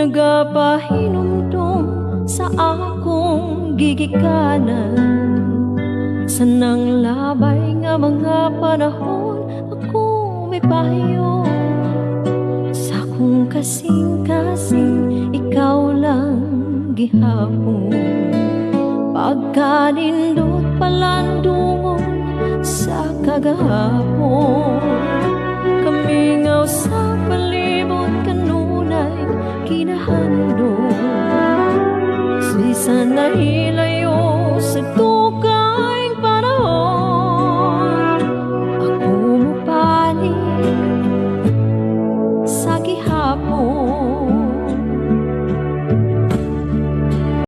nagapahinumdum sa akong gigikanan. Sanang labay nga mga panahon ako may payo. Sa kong kasing-kasing ikaw lang gihapon. Pagkanindot palandungon sa kagahapon. Kamingaw sa palibot kanunay kinahandong. Bisan nahilayo